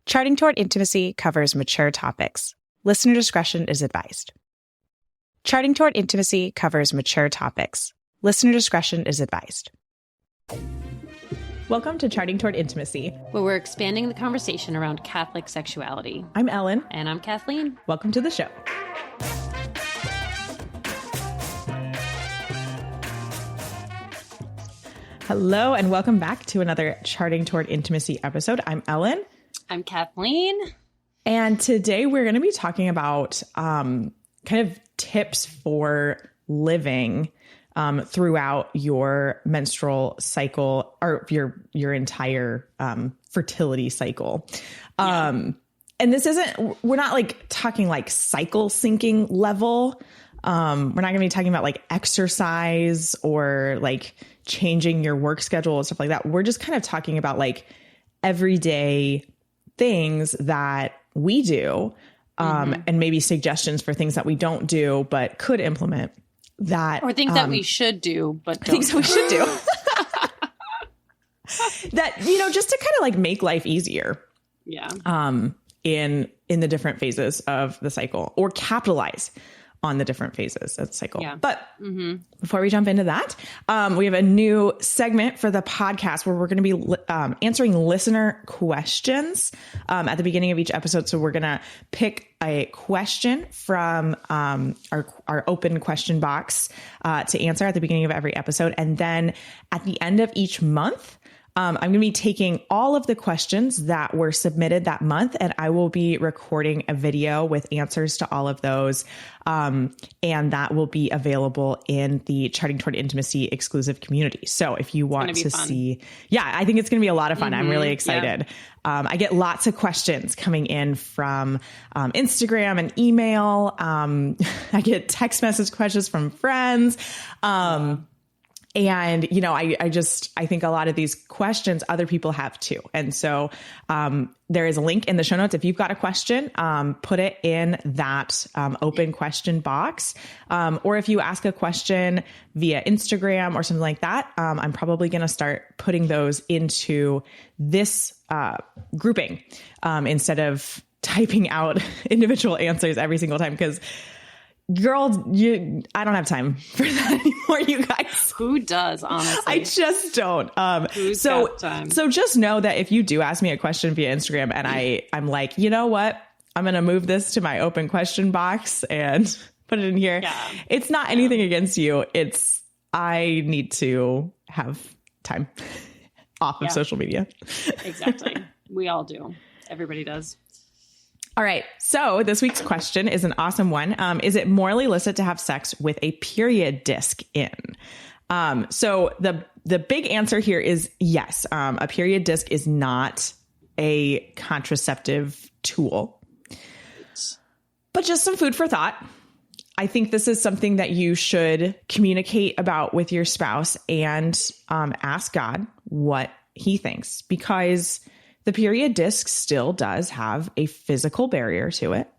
Charting Toward Intimacy covers mature topics. Listener discretion is advised. Charting Toward Intimacy covers mature topics. Listener discretion is advised. Welcome to Charting Toward Intimacy, where we're expanding the conversation around Catholic sexuality. I'm Ellen. And I'm Kathleen. Welcome to the show. Hello, and welcome back to another Charting Toward Intimacy episode. I'm Ellen. I'm Kathleen. And today we're going to be talking about kind of tips for living throughout your menstrual cycle or your entire fertility cycle. And this isn't, we're not like talking like cycle syncing level. We're not going to be talking about like exercise or like changing your work schedule and stuff like that. We're just kind of talking about like everyday things that we do, and maybe suggestions for things that we don't do, but could implement that. Or things that we should do, but don't. Things that we should do. That, just to kind of like make life easier. Yeah. In the different phases of the cycle, or capitalize on the different phases of the cycle. Yeah. But before we jump into that, we have a new segment for the podcast where we're going to be answering listener questions at the beginning of each episode. So we're going to pick a question from our open question box to answer at the beginning of every episode. And then at the end of each month, I'm going to be taking all of the questions that were submitted that month, and I will be recording a video with answers to all of those. And that will be available in the Charting Toward Intimacy exclusive community. So if you want to see, I think it's going to be a lot of fun. I'm really excited. Yeah. I get lots of questions coming in from Instagram and email. I get text message questions from friends. And, I think a lot of these questions other people have too. And so there is a link in the show notes. If you've got a question, put it in that open question box. Or if you ask a question via Instagram or something like that, I'm probably going to start putting those into this grouping instead of typing out individual answers every single time, because girl, I don't have time for that anymore, you guys. Who does, honestly? I just don't. Who's got time? So just know that if you do ask me a question via Instagram and I'm like, you know what? I'm going to move this to my open question box and put it in here. Yeah. It's not anything against you. It's, I need to have time off of social media. Exactly. We all do. Everybody does. All right. So this week's question is an awesome one. Is it morally illicit to have sex with a period disc in? So the big answer here is yes. A period disc is not a contraceptive tool, but just some food for thought. I think this is something that you should communicate about with your spouse and ask God what he thinks, because the period disc still does have a physical barrier to it.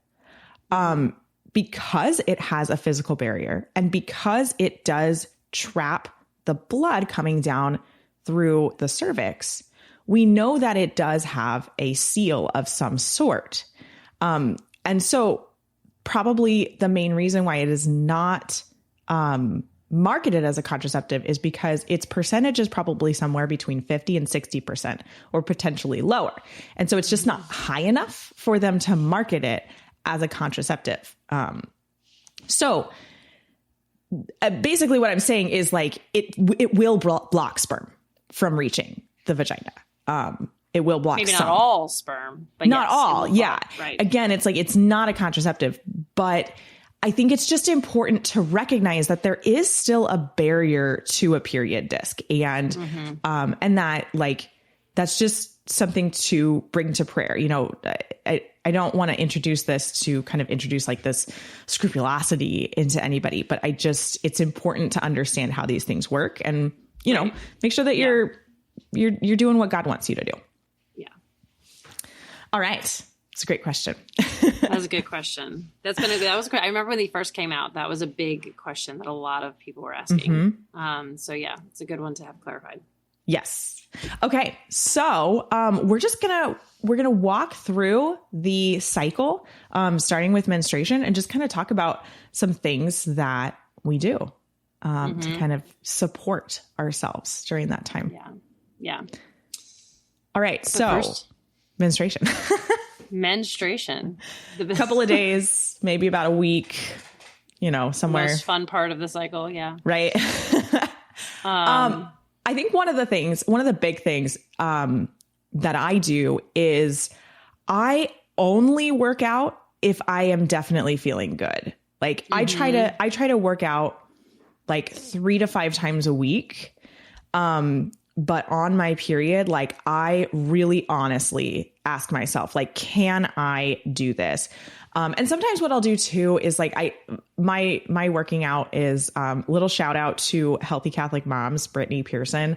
Because it has a physical barrier and because it does trap the blood coming down through the cervix, we know that it does have a seal of some sort. And so probably the main reason why it is not marketed as a contraceptive is because its percentage is probably somewhere between 50 and 60% or potentially lower. And so it's just not high enough for them to market it as a contraceptive. So basically what I'm saying is like, it will block sperm from reaching the vagina. It will block maybe some. Not all sperm, but not all. Yeah. Right. Again, it's like, it's not a contraceptive, but I think it's just important to recognize that there is still a barrier to a period disc, and and that like that's just something to bring to prayer. I don't want to introduce this to kind of introduce like this scrupulosity into anybody, but it's important to understand how these things work, and make sure that you're doing what God wants you to do. Yeah. All right. It's a great question. That was a good question. That was great. I remember when they first came out, that was a big question that a lot of people were asking. So yeah, it's a good one to have clarified. Yes. Okay. So, we're going to walk through the cycle, starting with menstruation, and just kind of talk about some things that we do, to kind of support ourselves during that time. Yeah. Yeah. All right. So menstruation, menstruation, a couple of days, maybe about a week, somewhere. Most fun part of the cycle. Yeah. Right. I think one of the big things, that I do is I only work out if I am definitely feeling good. Like I try to work out like 3 to 5 times a week. But on my period, like I really honestly ask myself, like, can I do this? And sometimes what I'll do too is like my working out is little shout out to Healthy Catholic Moms, Brittany Pearson.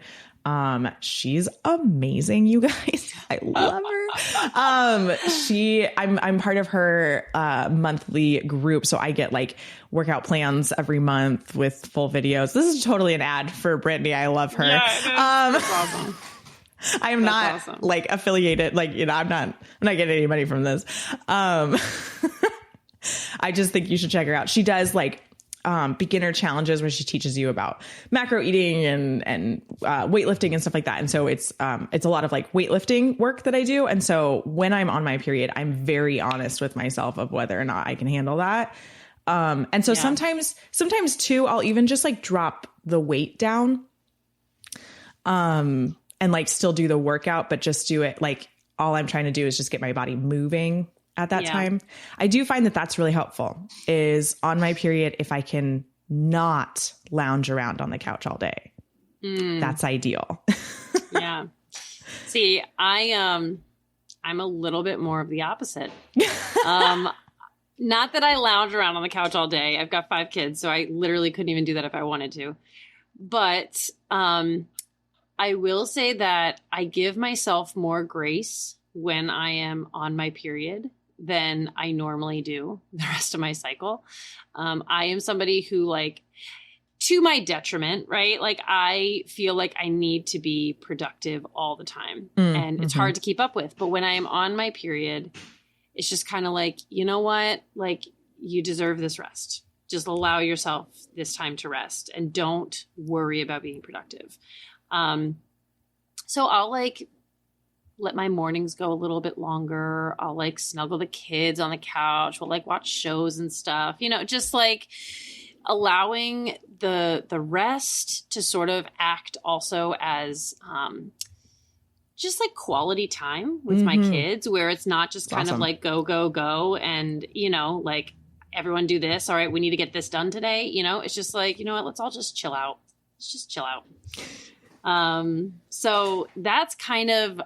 She's amazing, you guys. I love her. I'm part of her monthly group, so I get like workout plans every month with full videos. This is totally an ad for Brittany. I love her. Yeah, that's awesome. I am not like affiliated, like, I'm not getting any money from this. I just think you should check her out. She does like beginner challenges where she teaches you about macro eating and weightlifting and stuff like that. And so it's a lot of like weightlifting work that I do. And so when I'm on my period, I'm very honest with myself of whether or not I can handle that. And so sometimes too, I'll even just like drop the weight down, and like still do the workout, but just do it like all I'm trying to do is just get my body moving at that time. I do find that that's really helpful is on my period. If I can not lounge around on the couch all day, that's ideal. Yeah. See, I'm a little bit more of the opposite. Not that I lounge around on the couch all day. I've got 5 kids, so I literally couldn't even do that if I wanted to. But, I will say that I give myself more grace when I am on my period than I normally do the rest of my cycle. I am somebody who, like, to my detriment, right? Like, I feel like I need to be productive all the time, and it's hard to keep up with. But when I am on my period, it's just kind of like, you know what? Like, you deserve this rest. Just allow yourself this time to rest and don't worry about being productive. So I'll like let my mornings go a little bit longer. I'll like snuggle the kids on the couch. We'll like watch shows and stuff, just like allowing the rest to sort of act also as, just like quality time with my kids, where it's not just kind of like go, go, go. And, like everyone do this. All right, we need to get this done today. It's just like, you know what, let's all just chill out. Let's just chill out. So that's kind of,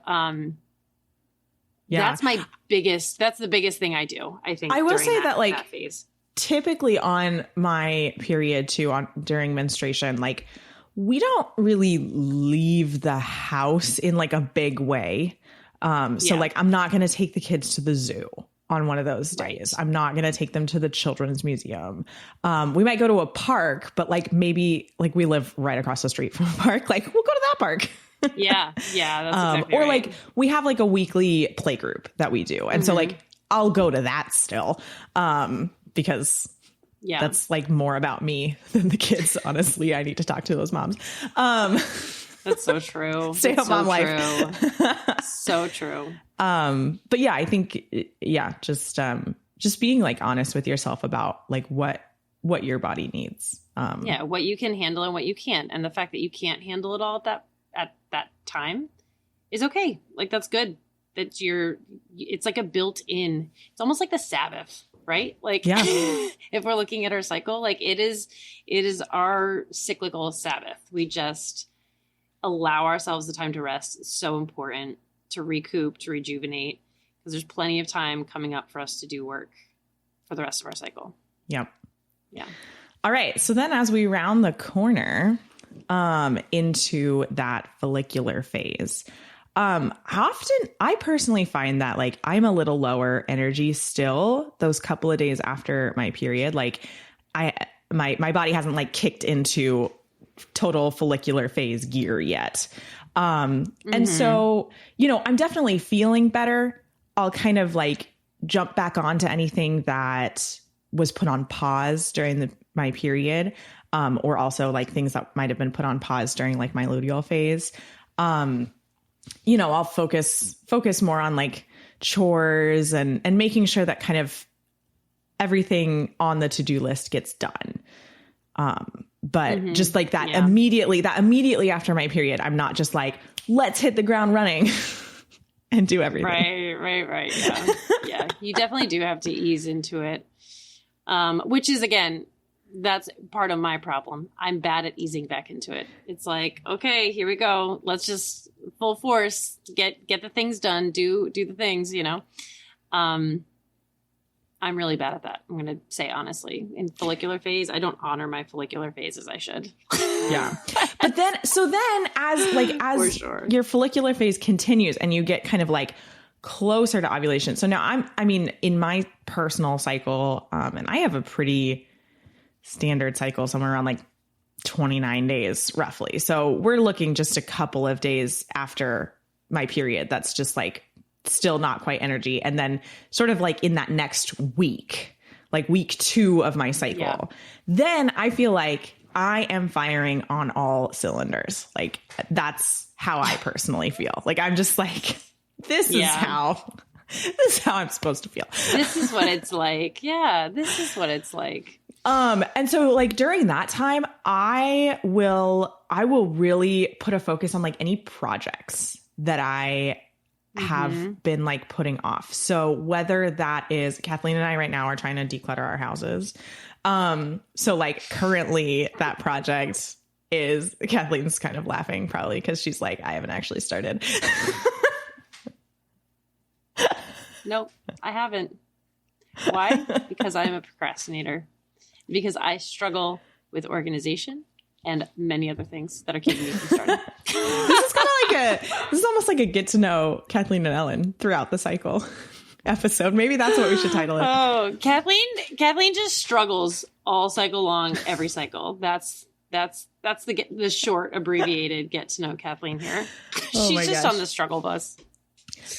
that's the biggest thing I do. I think I will say that like that phase. Typically on my period too, during menstruation, like we don't really leave the house in like a big way. So like, I'm not going to take the kids to the zoo on one of those days. I'm not going to take them to the children's museum. We might go to a park, but like maybe like we live right across the street from a park. Like we'll go to that park. Yeah. That's exactly or right. like we have like a weekly play group that we do. And so like, I'll go to that still. Because that's like more about me than the kids. Honestly, I need to talk to those moms. That's so true. Stay home mom life. So true. But yeah, I think, just being like honest with yourself about like what your body needs. What you can handle and what you can't. And the fact that you can't handle it all at that time is okay. Like, that's good. It's like a built-in, it's almost like the Sabbath, right? Like, if we're looking at our cycle, like it is our cyclical Sabbath. We just allow ourselves the time to rest. It's so important to recoup, to rejuvenate, because there's plenty of time coming up for us to do work for the rest of our cycle. Yep. Yeah. All right. So then as we round the corner into that follicular phase, often I personally find that like I'm a little lower energy still those couple of days after my period. Like my body hasn't like kicked into total follicular phase gear yet. And so, I'm definitely feeling better. I'll kind of like jump back onto anything that was put on pause during my period, or also like things that might have been put on pause during like my luteal phase. I'll focus more on like chores and making sure that kind of everything on the to-do list gets done. But just like that immediately after my period, I'm not just like, let's hit the ground running and do everything. Right. Yeah. Yeah. You definitely do have to ease into it. Which is, again, that's part of my problem. I'm bad at easing back into it. It's like, okay, here we go. Let's just full force, get the things done, do the things, I'm really bad at that. I'm going to say honestly, in follicular phase, I don't honor my follicular phase as I should. Yeah. But then as sure. Your follicular phase continues and you get kind of like closer to ovulation. So now in my personal cycle, and I have a pretty standard cycle somewhere around like 29 days roughly. So we're looking just a couple of days after my period. That's just like still not quite energy. And then sort of like in that next week, like week 2 of my cycle, then I feel like I am firing on all cylinders. Like that's how I personally feel. Like I'm just like, this is how I'm supposed to feel. This is what it's like. Yeah, this is what it's like. And so like during that time, I will really put a focus on like any projects that I have been like putting off. So whether that is Kathleen and I right now are trying to declutter our houses. So like currently that project is Kathleen's kind of laughing probably because she's like, I haven't actually started. Nope, I haven't. Why? Because I'm a procrastinator. Because I struggle with organization and many other things that are keeping me from starting. This is almost like a get to know Kathleen and Ellen throughout the cycle episode. Maybe that's what we should title it. Oh, Kathleen just struggles all cycle long, every cycle. That's the short abbreviated get to know Kathleen here. She's just on the struggle bus.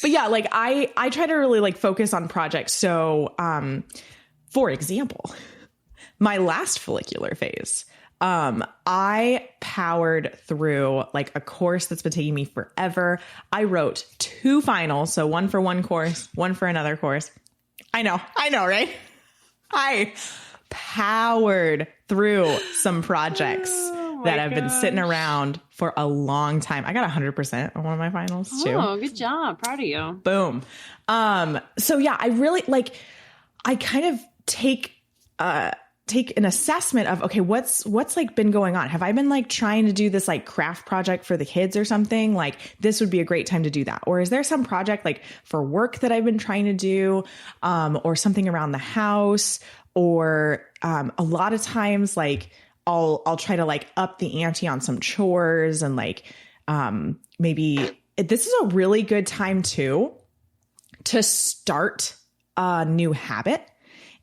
But yeah, like I try to really like focus on projects. So, for example, my last follicular phase, I powered through like a course that's been taking me forever. I wrote 2 finals. So one for one course, one for another course. I know, right? I powered through some projects that have been sitting around for a long time. I got 100% on one of my finals too. Oh, good job. Proud of you. Boom. So yeah, I really I kind of take an assessment of, okay, what's like been going on? Have I been like trying to do this like craft project for the kids or something? Like this would be a great time to do that. Or is there some project like for work that I've been trying to do, or something around the house, or, a lot of times like I'll try to like up the ante on some chores and like, maybe this is a really good time too, to start a new habit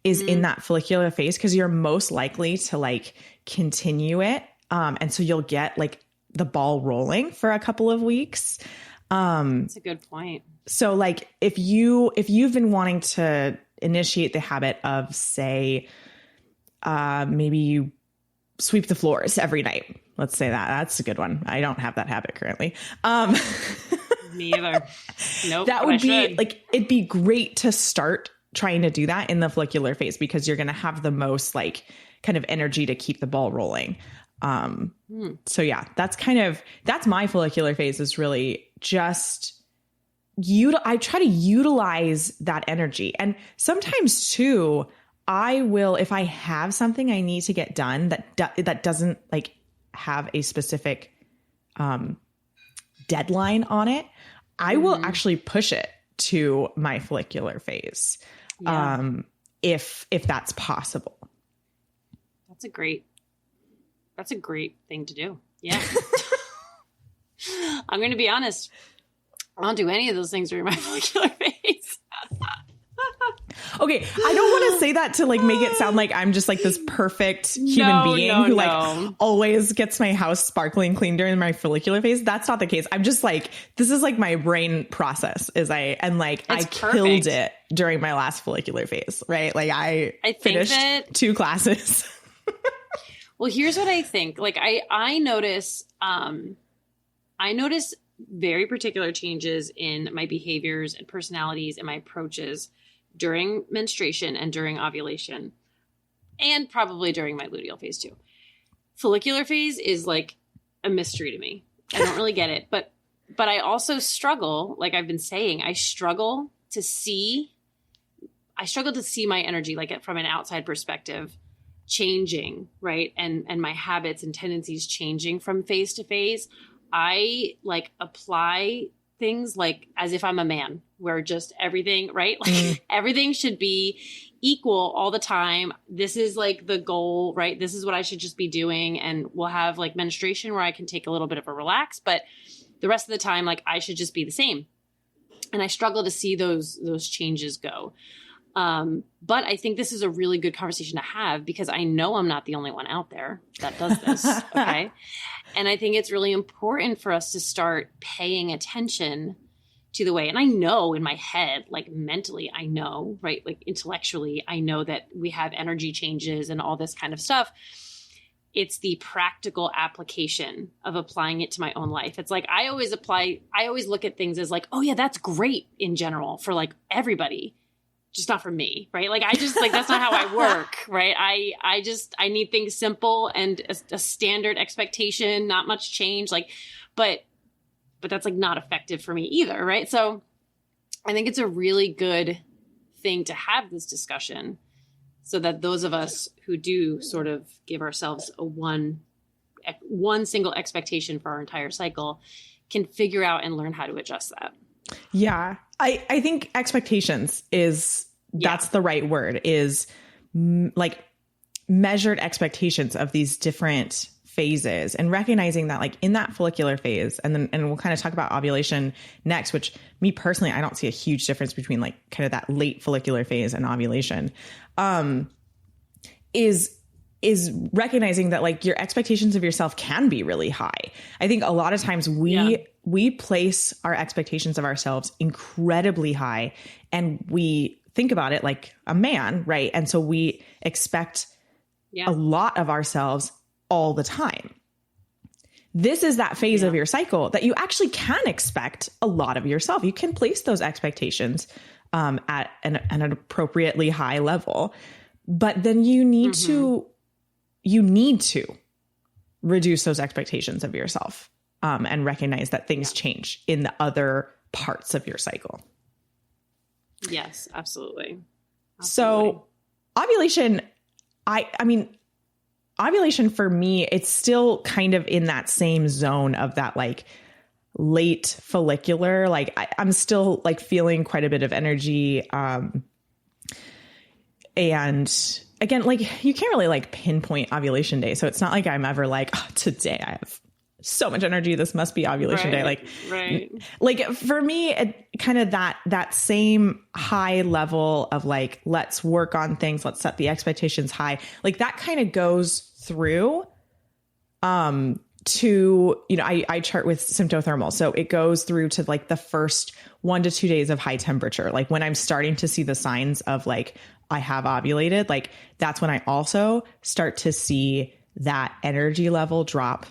is in that follicular phase, because you're most likely to like continue it. And so you'll get like the ball rolling for a couple of weeks. That's a good point. So like if you've been wanting to initiate the habit of, say, maybe you sweep the floors every night. Let's say that's a good one. I don't have that habit currently. Me either. Nope. That would be like, it'd be great to start trying to do that in the follicular phase, because you're going to have the most like kind of energy to keep the ball rolling. So yeah, that's my follicular phase, is really just I try to utilize that energy. And sometimes too, I will, if I have something I need to get done that doesn't like have a specific, deadline on it, I will actually push it to my follicular phase. If that's possible. That's a great thing to do. Yeah. I'm going to be honest. I don't do any of those things during my follicular phase. Okay, I don't want to say that to like make it sound like I'm just like this perfect human being who like always gets my house sparkling clean during my follicular phase. That's not the case. I'm just like, this is like my brain process I killed it during my last follicular phase, right? Like I finished 2 classes. Well, here's what I think. Like I notice very particular changes in my behaviors and personalities and my approaches during menstruation and during ovulation, and probably during my luteal phase too. Follicular phase is like a mystery to me. I don't really get it, but I also struggle, like I've been saying, I struggle to see my energy like from an outside perspective changing, right? And my habits and tendencies changing from phase to phase. I like apply things like as if I'm a man, where just everything, right? Like everything should be equal all the time. This is like the goal, right? This is what I should just be doing. And we'll have like menstruation where I can take a little bit of a relax, but the rest of the time, like I should just be the same. And I struggle to see those changes go. But I think this is a really good conversation to have because I know I'm not the only one out there that does this. Okay. And I think it's really important for us to start paying attention to the way, and I know in my head, like mentally, I know, right? Like intellectually, I know that we have energy changes and all this kind of stuff. It's the practical application of applying it to my own life. It's like, I always look at things as like, oh yeah, that's great in general for like everybody. Just not for me, right? Like I just like, that's not how I work, right? I need things simple and a standard expectation, not much change. Like, but that's like not effective for me either, right? So I think it's a really good thing to have this discussion so that those of us who do sort of give ourselves a one single expectation for our entire cycle can figure out and learn how to adjust that. Yeah. I think expectations that's the right word, is like measured expectations of these different phases, and recognizing that like in that follicular phase, and we'll kind of talk about ovulation next, which me personally, I don't see a huge difference between like kind of that late follicular phase and ovulation, is recognizing that like your expectations of yourself can be really high. I think a lot of times we place our expectations of ourselves incredibly high, and we think about it like a man, right? And so we expect a lot of ourselves all the time. This is that phase of your cycle that you actually can expect a lot of yourself. You can place those expectations at an appropriately high level, but then you need to reduce those expectations of yourself and recognize that things change in the other parts of your cycle. Yes, absolutely. So ovulation, I mean, ovulation for me, it's still kind of in that same zone of that like late follicular. Like I'm still like feeling quite a bit of energy. And again, like you can't really like pinpoint ovulation day. So it's not like I'm ever like, oh, today I have so much energy, this must be ovulation day. Like for me, it kind of that same high level of like, let's work on things, let's set the expectations high. Like that kind of goes through, to, you know, I chart with symptothermal. So it goes through to like the first 1 to 2 days of high temperature. Like when I'm starting to see the signs of like, I have ovulated, like that's when I also start to see that energy level drop.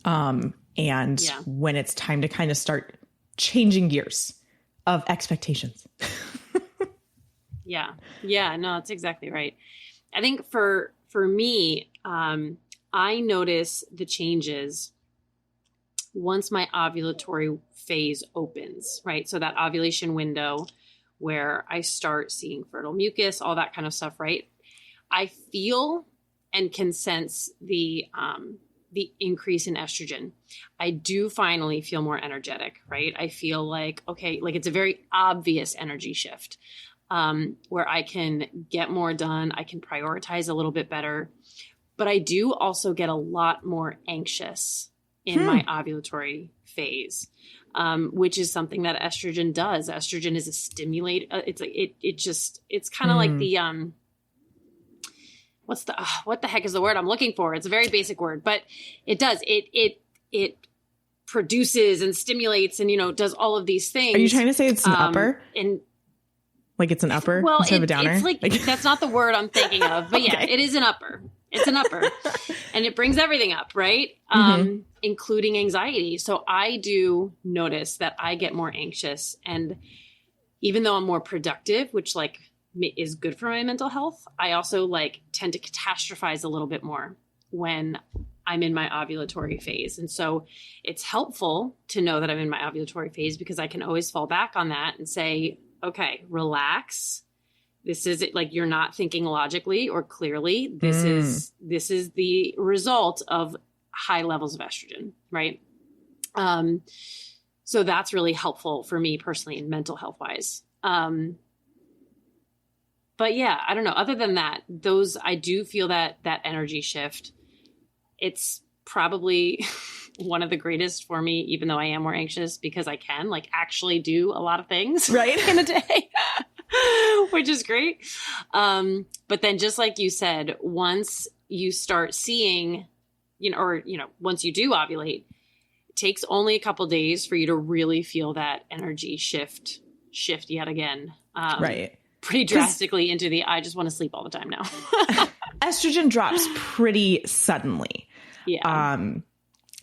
When it's time to kind of start changing gears of expectations. Yeah. No, that's exactly right. I think for me, I notice the changes once my ovulatory phase opens, right? So that ovulation window where I start seeing fertile mucus, all that kind of stuff, right? I feel and can sense the increase in estrogen. I do finally feel more energetic, right? I feel like, okay, like it's a very obvious energy shift, where I can get more done. I can prioritize a little bit better, but I do also get a lot more anxious in my ovulatory phase. which is something that estrogen does. Estrogen is a stimulate. It's like, it's kind of like the, what the heck is the word I'm looking for? It's a very basic word, but it does, it produces and stimulates and, does all of these things. Are you trying to say it's an upper? And like it's an upper well, instead of a downer? It's like, that's not the word I'm thinking of, but yeah, it is an upper. It's an upper and it brings everything up, right? Including anxiety. So I do notice that I get more anxious, and even though I'm more productive, which like is good for my mental health, I also like tend to catastrophize a little bit more when I'm in my ovulatory phase. And so it's helpful to know that I'm in my ovulatory phase because I can always fall back on that and say, okay, relax. This is it. Like, you're not thinking logically or clearly. This is the result of high levels of estrogen. Right. So that's really helpful for me personally and mental health wise. But yeah, I don't know. Other than that, I do feel that energy shift. It's probably one of the greatest for me, even though I am more anxious, because I can like actually do a lot of things right in a day, which is great. But then just like you said, once you start seeing, once you do ovulate, it takes only a couple days for you to really feel that energy shift yet again. Right. Pretty drastically into the, I just want to sleep all the time now. Estrogen drops pretty suddenly. Yeah.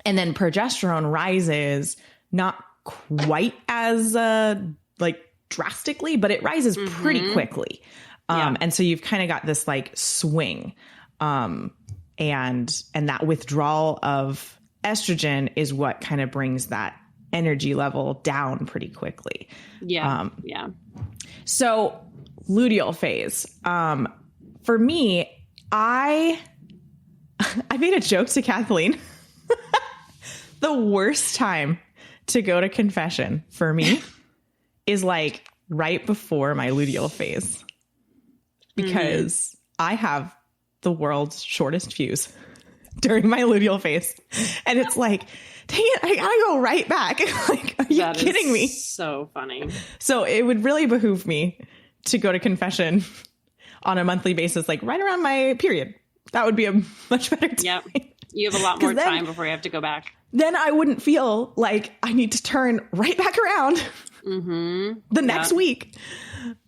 And then progesterone rises not quite as drastically, but it rises pretty quickly. And so you've kind of got this like swing. And that withdrawal of estrogen is what kind of brings that energy level down pretty quickly. Yeah. So luteal phase. For me, I made a joke to Kathleen. The worst time to go to confession for me is like right before my luteal phase, because I have the world's shortest fuse during my luteal phase. And it's like, dang it, I gotta go right back. Like, are you kidding me? So funny. So it would really behoove me to go to confession on a monthly basis, like right around my period. That would be a much better time. Yep. You have a lot more time before you have to go back. Then I wouldn't feel like I need to turn right back around the next week.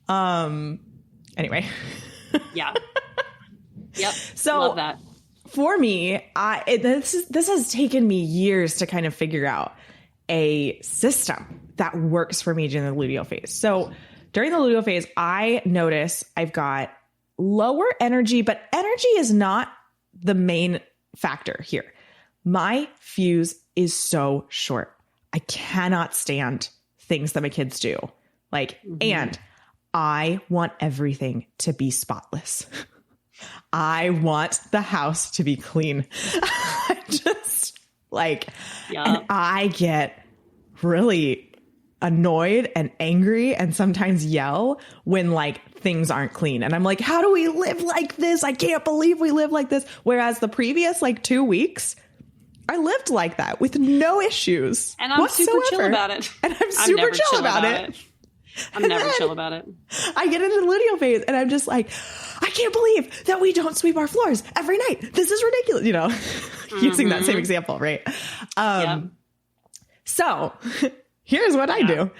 Anyway. Yeah. Yep. So love that. For me, this has taken me years to kind of figure out a system that works for me during the luteal phase. So during the luteal phase, I notice I've got lower energy, but energy is not the main factor here. My fuse is so short. I cannot stand things that my kids do. And I want everything to be spotless. I want the house to be clean. I just and I get really annoyed and angry and sometimes yell when things aren't clean. And I'm like, how do we live like this? I can't believe we live like this. Whereas the previous 2 weeks, I lived like that with no issues. And I'm whatsoever. super chill about it. And I'm super chill about it. I'm never chill about it. I get into the luteal phase and I'm just like, I can't believe that we don't sweep our floors every night. This is ridiculous. Using that same example, right? So here's what I do.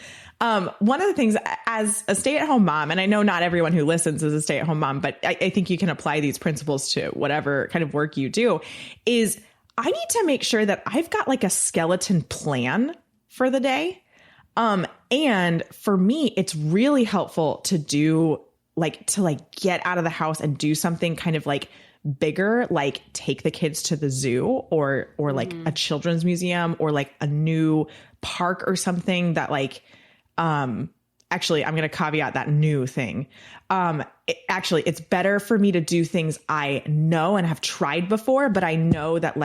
One of the things as a stay-at-home mom, and I know not everyone who listens is a stay-at-home mom, but I think you can apply these principles to whatever kind of work you do, is I need to make sure that I've got a skeleton plan for the day. And for me, it's really helpful to do get out of the house and do something kind of bigger, like take the kids to the zoo or a children's museum or a new park or something that actually I'm going to caveat that new thing. It's better for me to do things I know and have tried before, but I know that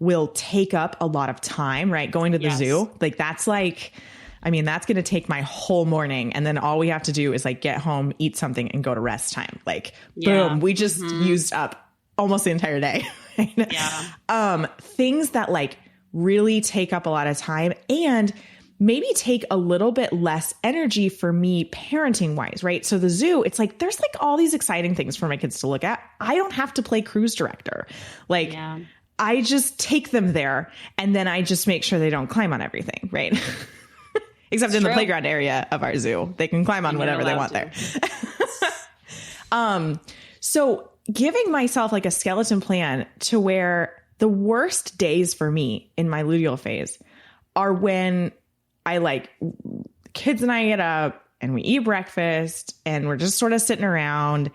will take up a lot of time, right? Going to the zoo, that's that's going to take my whole morning. And then all we have to do is get home, eat something and go to rest time. Boom, we just used up almost the entire day. Right? Yeah. Things that really take up a lot of time. And maybe take a little bit less energy for me parenting wise, right? So the zoo, it's like, there's like all these exciting things for my kids to look at. I don't have to play cruise director. Like I just take them there and then I just make sure they don't climb on everything, right? Except in the playground area of our zoo, they can climb on whatever they want there. So giving myself like a skeleton plan to where the worst days for me in my luteal phase are when I like kids and I get up and we eat breakfast and we're just sort of sitting around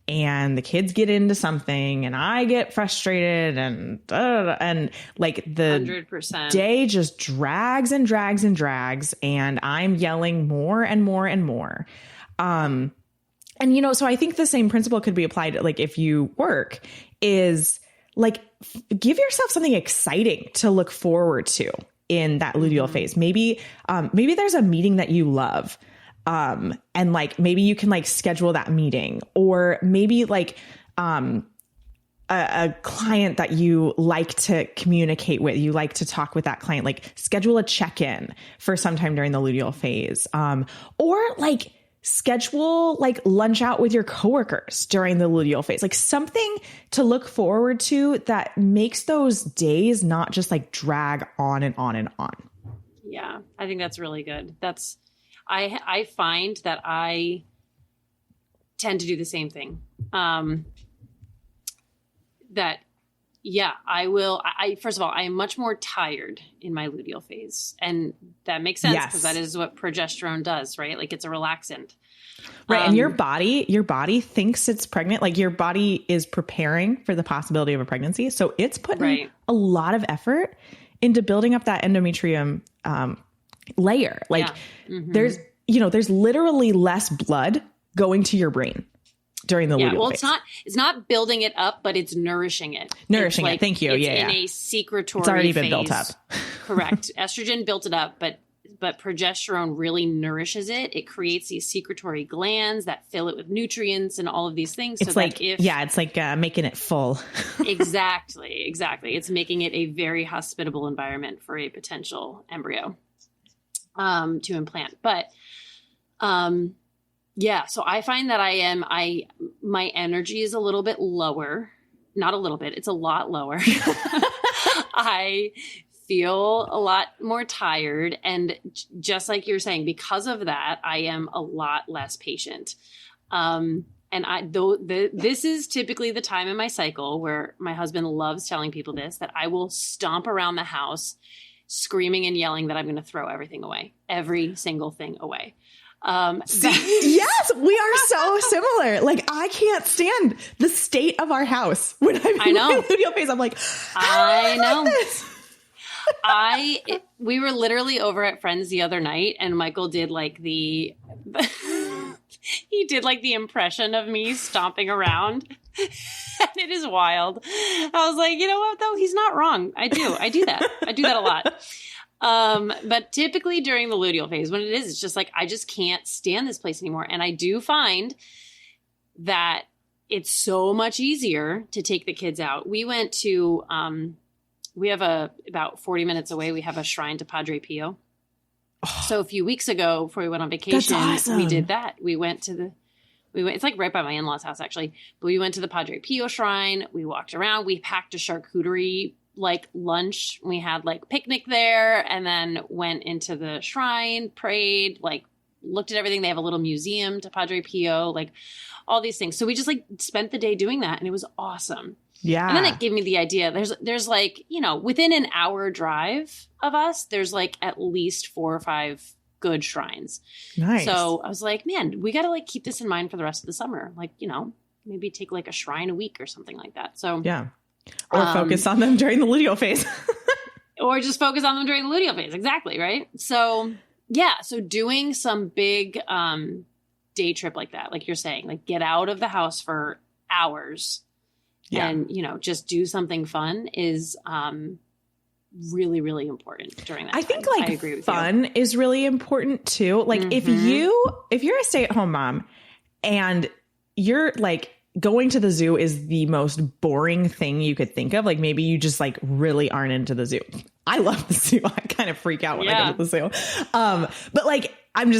and the kids get into something and I get frustrated and like the 100%. day just drags and drags and drags and I'm yelling more and more and more. And, you know, so I think the same principle could be applied, like if you work, is like, give yourself something exciting to look forward to in that luteal phase. Maybe there's a meeting that you love. And like, maybe you can like schedule that meeting, or maybe like, a client that you like to communicate with, you like to talk with that client, like schedule a check-in for sometime during the luteal phase. Or like schedule like lunch out with your coworkers during the luteal phase, like something to look forward to that makes those days not just like drag on and on and on. Yeah, I think that's really good. I find that I tend to do the same thing. First of all, I am much more tired in my luteal phase. And that makes sense because that is what progesterone does, right? Like it's a relaxant. Right. And your body thinks it's pregnant. Like your body is preparing for the possibility of a pregnancy. So it's putting a lot of effort into building up that endometrium, layer. Like there's literally less blood going to your brain during the luteal phase. It's not building it up, but it's nourishing it. Nourishing it. Thank you. It's in a secretory It's already been phase. built up. Correct. Estrogen built it up, but progesterone really nourishes it. It creates these secretory glands that fill it with nutrients and all of these things. It's it's like making it full. Exactly. It's making it a very hospitable environment for a potential embryo to implant. But so I find that my energy is a little bit lower, not a little bit, it's a lot lower. I feel a lot more tired. And just like you're saying, because of that, I am a lot less patient. And this is typically the time in my cycle where my husband loves telling people this, that I will stomp around the house screaming and yelling that I'm going to throw everything away, every single thing away. Yes, we are so similar. Like I can't stand the state of our house when I'm in my luteal phase. I'm like, I know. We were literally over at Friends the other night, and Michael did like he did like the impression of me stomping around. And it is wild. I was like, you know what though? He's not wrong. I do that. I do that a lot. But typically during the luteal phase, when it is, it's just like, I just can't stand this place anymore. And I do find that it's so much easier to take the kids out. We went to, we have about 40 minutes away, we have a shrine to Padre Pio. Oh, so a few weeks ago before we went on vacation, we did that. It's like right by my in-laws' house actually, but we went to the Padre Pio shrine. We walked around, we packed a charcuterie like lunch. We had like picnic there and then went into the shrine, prayed, like looked at everything. They have a little museum to Padre Pio, like all these things. So we just like spent the day doing that and it was awesome. Yeah. And then it gave me the idea. There's like, within an hour drive of us, there's like at least 4 or 5 good shrines. Nice. So I was like, man, we got to like keep this in mind for the rest of the summer. Like, maybe take like a shrine a week or something like that. So yeah. Or focus on them during the luteal phase. Or just focus on them during the luteal phase. Exactly. Right. So yeah. So doing some big day trip like that, like you're saying, like get out of the house for hours and, just do something fun is really, really important during that time. I think like I agree with fun is really important too. Like if you're a stay-at-home mom and you're like going to the zoo is the most boring thing you could think of. Like maybe you just like really aren't into the zoo. I love the zoo. I kind of freak out when I go to the zoo. But like, I'm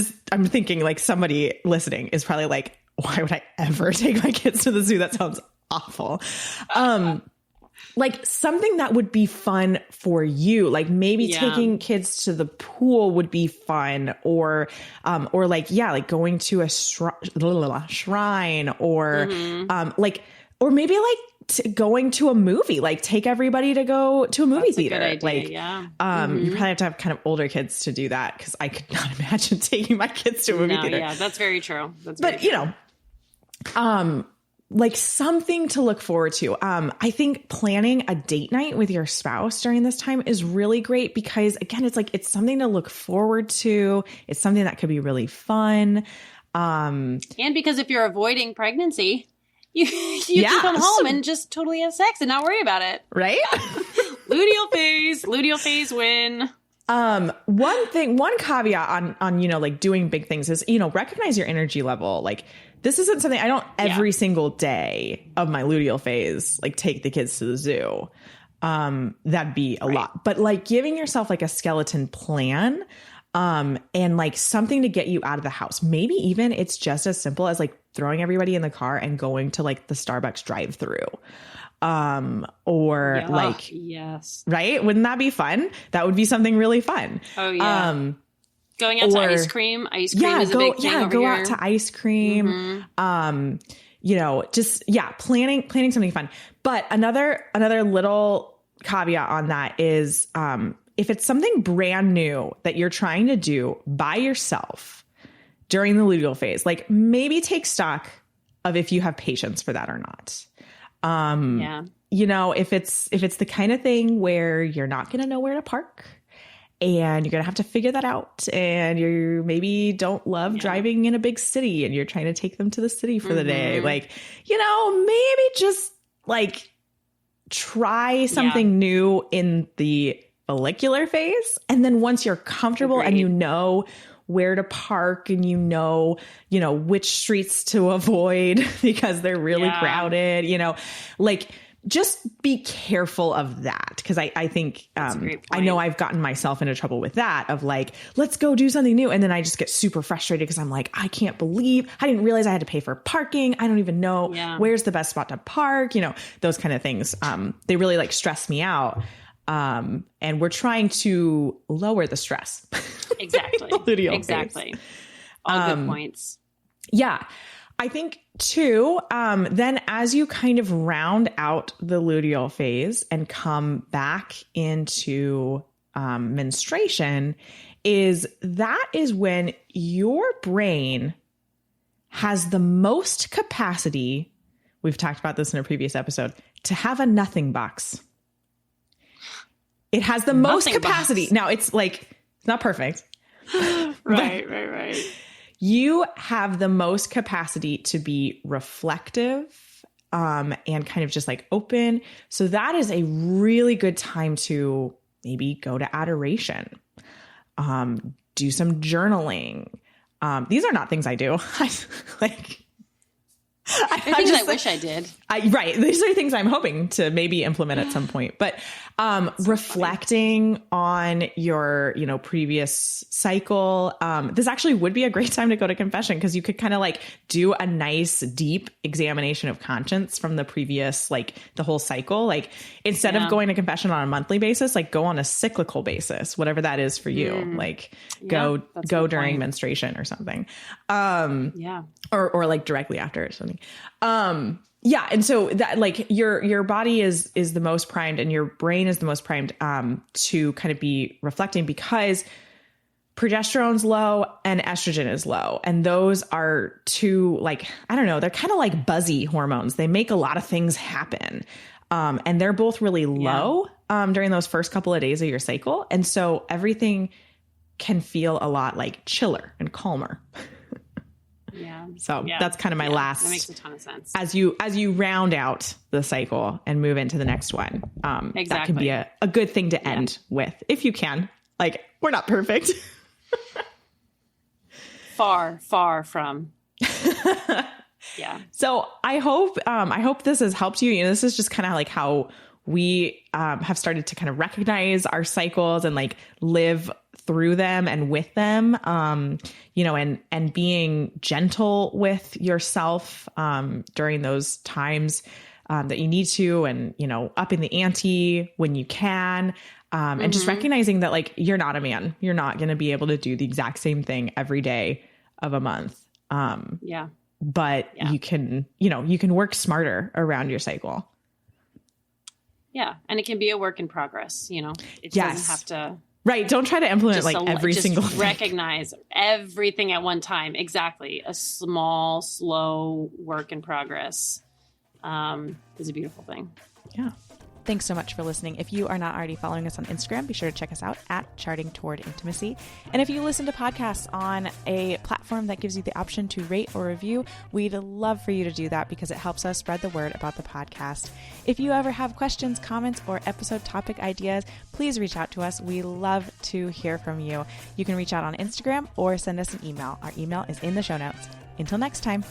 thinking like somebody listening is probably like, why would I ever take my kids to the zoo? That sounds awful. Like something that would be fun for you, like maybe taking kids to the pool would be fun, or like, like going to a shrine, or or maybe like going to a movie, like take everybody to go to a movie theater. A good idea, like, yeah. You probably have to have kind of older kids to do that, because I could not imagine taking my kids to a movie theater. Yeah, that's very true. Like something to look forward to. I think planning a date night with your spouse during this time is really great, because again, it's like, it's something to look forward to. It's something that could be really fun. And because if you're avoiding pregnancy, you can come home and just totally have sex and not worry about it. Right? Luteal phase win. One caveat on, like doing big things is, recognize your energy level. Like, this isn't something I don't every single day of my luteal phase, like take the kids to the zoo. That'd be a lot, but like giving yourself like a skeleton plan, and like something to get you out of the house. Maybe even it's just as simple as like throwing everybody in the car and going to like the Starbucks drive-through. Right? Wouldn't that be fun? That would be something really fun. Oh yeah. Going out to ice cream. Ice cream is a big thing over go here. out to ice cream. Planning something fun. But another little caveat on that is, if it's something brand new that you're trying to do by yourself during the luteal phase, like maybe take stock of if you have patience for that or not. If it's the kind of thing where you're not going to know where to park, and you're going to have to figure that out, and you maybe don't love driving in a big city, and you're trying to take them to the city for the day. Like, maybe just like try something new in the follicular phase. And then once you're comfortable and you know where to park, and which streets to avoid because they're really crowded, like just be careful of that. Cause I think, I know I've gotten myself into trouble with that, of like, let's go do something new. And then I just get super frustrated because I'm like, I can't believe I didn't realize I had to pay for parking. I don't even know where's the best spot to park, those kind of things. They really like stress me out. And we're trying to lower the stress. Exactly. Exactly. All good points. Yeah. I think too, then as you kind of round out the luteal phase and come back into menstruation, is when your brain has the most capacity, we've talked about this in a previous episode, to have a nothing box. It has the most capacity. Now it's like, it's not perfect. Right. You have the most capacity to be reflective, and kind of just like open. So that is a really good time to maybe go to adoration, do some journaling. These are not things I do. They're things I wish I did. Right. These are things I'm hoping to maybe implement at some point. But reflecting on your, previous cycle, this actually would be a great time to go to confession, because you could kind of like do a nice deep examination of conscience from the previous, like the whole cycle. Like instead of going to confession on a monthly basis, like go on a cyclical basis, whatever that is for you. Like go during menstruation or something. Or like directly after or something. And so that like your body is the most primed, and your brain is the most primed to kind of be reflecting, because progesterone's low and estrogen is low. And those are two, like, I don't know, they're kind of like buzzy hormones. They make a lot of things happen. And they're both really low during those first couple of days of your cycle. And so everything can feel a lot like chiller and calmer. So that's kind of my last. That makes a ton of sense. As you round out the cycle and move into the next one, that can be a good thing to end with, if you can. Like, we're not perfect. Far from. Yeah. So I hope this has helped you. You know, this is just kind of like how we have started to kind of recognize our cycles and like live through them and with them, you know, and being gentle with yourself during those times that you need to, and, you know, upping the ante when you can. And just recognizing that, like, you're not a man. You're not going to be able to do the exact same thing every day of a month. But you can, you know, you can work smarter around your cycle. Yeah. And it can be a work in progress, you know, it doesn't have to. Right. Don't try to implement like every single thing. Recognize everything at one time. Exactly. A small, slow work in progress is a beautiful thing. Yeah. Thanks so much for listening. If you are not already following us on Instagram, be sure to check us out at Charting Toward Intimacy. And if you listen to podcasts on a platform that gives you the option to rate or review, we'd love for you to do that because it helps us spread the word about the podcast. If you ever have questions, comments, or episode topic ideas, please reach out to us. We love to hear from you. You can reach out on Instagram or send us an email. Our email is in the show notes. Until next time.